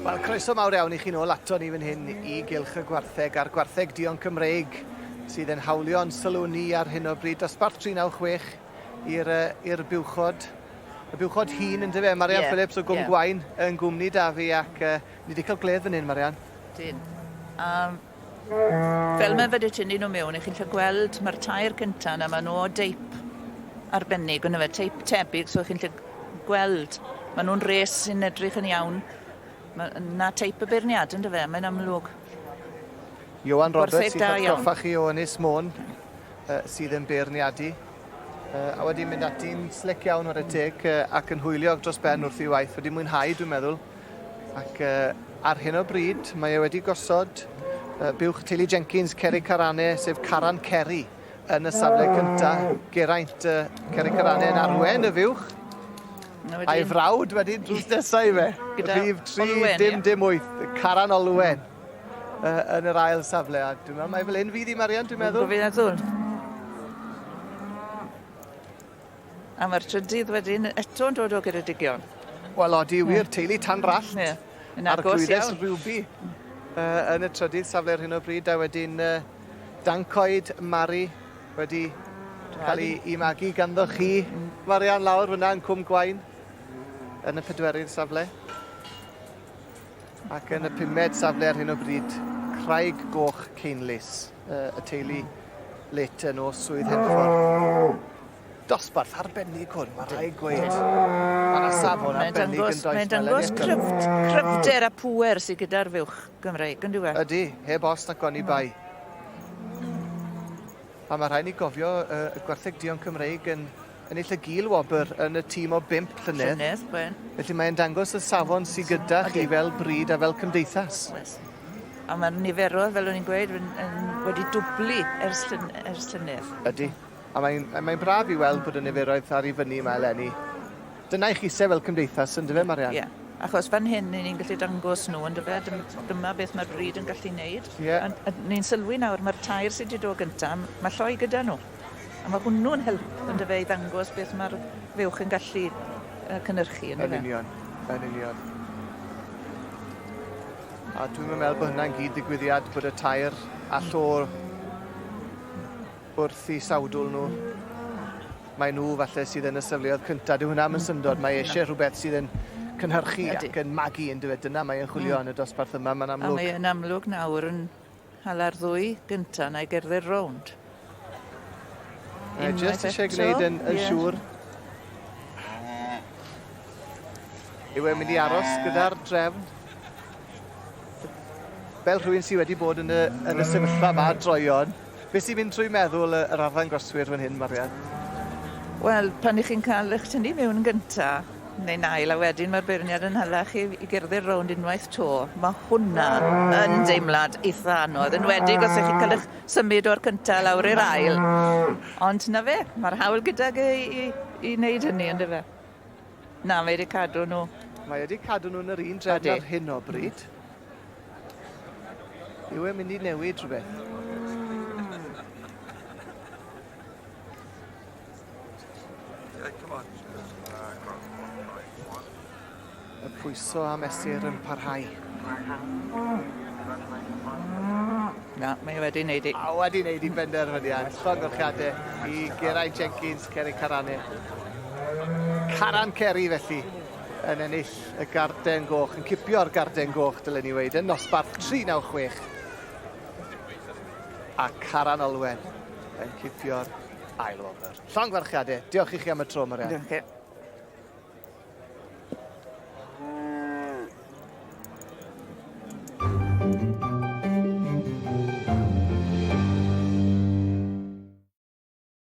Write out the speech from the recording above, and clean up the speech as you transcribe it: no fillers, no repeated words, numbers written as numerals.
Wel, croeso mawr iawn I chi nôl ato ni fan hyn I gylch y Gwartheg a'r Gwartheg Duon Cymreig sydd yn hawlio'n sylwni ar hyn o bryd. Dosbarth 396 i'r Buwchod. Y Buwchod hun yn dyfe, Marian Phillips o Gwm Gwaun yn gwmni da fi ac ni wedi cael gledd fan hyn, Marian. Dyn. Fel mae fydde tynnu nhw mewn, chi'n lle gweld mae'r tair cynta na maen nhw o deip arbennig, ond fe teip tebyg, so chi'n lle gweld. Maen nhw'n res sy'n edrych yn iawn. Na teip y beirniad yn dyfe, mae'n amlwg. Ioan Roberts sy'n cael croffach I o Ynys Môn sydd yn beirniadu. A wedi mynd ati'n slic iawn o'r teg ac yn hwylio dros ben wrth I waith. Wedi mwynhau, dwi'n meddwl. Ac ar hyn o bryd, mae wedi gosod Buwch teulu Jenkins, Ceri Carane, sef Caran Ceri yn y safle cyntaf. Geraint Ceri Carane yn arwen y Buwch. A'i frawd wedi drws nesau fe. Rhif 3-dim-8, Caran Olwen yn yr ail safle. A dwi'n meddwl, mae fel un fydd I Marian, dwi'n meddwl. Fi'n meddwl. A mae'r trydydd wedyn eto'n dod o Geredigion. Wel, odi wir, teulu tan rallt. Ar glwyddes Rwbi yn y trydydd safle ar hyn o bryd. A wedyn Dancoed Mari wedi cael ei magu ganddo chi. Marian lawr fyna yn Cwm Gwaun yn y pedwerydd safle. Ac yn y pumed safle ar hyn o bryd, Craig Goch Ceinlys, y teulu Leighton o Swydd Henffordd. Dosbarth arbennig hwn, mae rai gweud. Mae'na safon arbennig yn does. Mae'n dangos cryfder a pŵer sydd gyda'r Fuwch Gymreig, yn ddiwedd. Ydy, heb os na goni bai. A mae rhaid ni gofio y Gwartheg Duon Cymreig yn eitha gil wobr yn y tîm o 5 llynedd. Felly mae'n dangos y safon sydd gyda chi fel bryd a fel cymdeithas. A mae'r niferoedd, fel o'n i'n gweud, wedi dwblu ers llynedd. Ydy. A mae'n braf I weld bod y niferoedd ar ei fyny yma eleni. Dyna I chi se fel cymdeithas yn dyfe, Marian? Ie. Achos fan hyn, ni'n gallu dangos nhw, yn dyfe, dyma beth mae'r bryd yn gallu wneud. Ni'n sylwi nawr, mae'r tair sydd wedi dod gyntaf, mae lloi gyda nhw. A mae hwnnw'n help yn dyfe I ddangos beth mae'r Fuwch yn gallu cynhyrchu. Yn union, yn union. A dwi'n meddwl bod hynna'n gyd digwyddiad bod y tair allo wrth I sawdl nhw. Mae nhw falle sydd yn y safleoedd cyntaf. Dyw hwnna'n syndod. Mae eisiau rhywbeth sydd yn cynhyrchu ac yn magu yn dywed. Dyna mae'n chwilio yn y dosbarth yma. Mae'n amlwg. A mae'n amlwg nawr yn hala'r ddwy gyntaf na'i gerdded rownd. Just eisiau gwneud yn siŵr. Yw e'n mynd I aros gyda'r drefn. Fel rhywun sydd wedi bod yn y sefyllfa yma droion. Beth sy'n mynd trwy meddwl yr arfer groswyr fan hyn, Marian? Wel, pan I chi'n cael eich tynnu mewn gyntaf, neu'n ail, a wedyn mae'r beirniad yn hala chi I gerdded rownd unwaith to, mae hwnna yn deimlad eitha anodd. Yn wedig os ych chi'n cael eich symud o'r cyntaf lawr i'r ail. Ond na fe, mae'r hawl gyda I wneud hynny, yn dyfe. Na, mae wedi cadw nhw. Mae wedi cadw nhw yn yr un drefn ar hyn o bryd. Yw e'n mynd I newid rhywbeth? Y pwyso a mesur yn parhau. Na, mae wedi wneud I. A wedi wneud I benderfyniad. Llongyfarchiadau I Geraint Jenkins, Ceri Carane. Caran Ceri felly yn ennill y garden goch, yn cipio'r garden goch dylen ni weid, yn nosbarth 396. A Caran Olwen yn cipio'r ail wobr. Llongyfarchiadau. Diolch I chi am y tro, Marian. Diolch.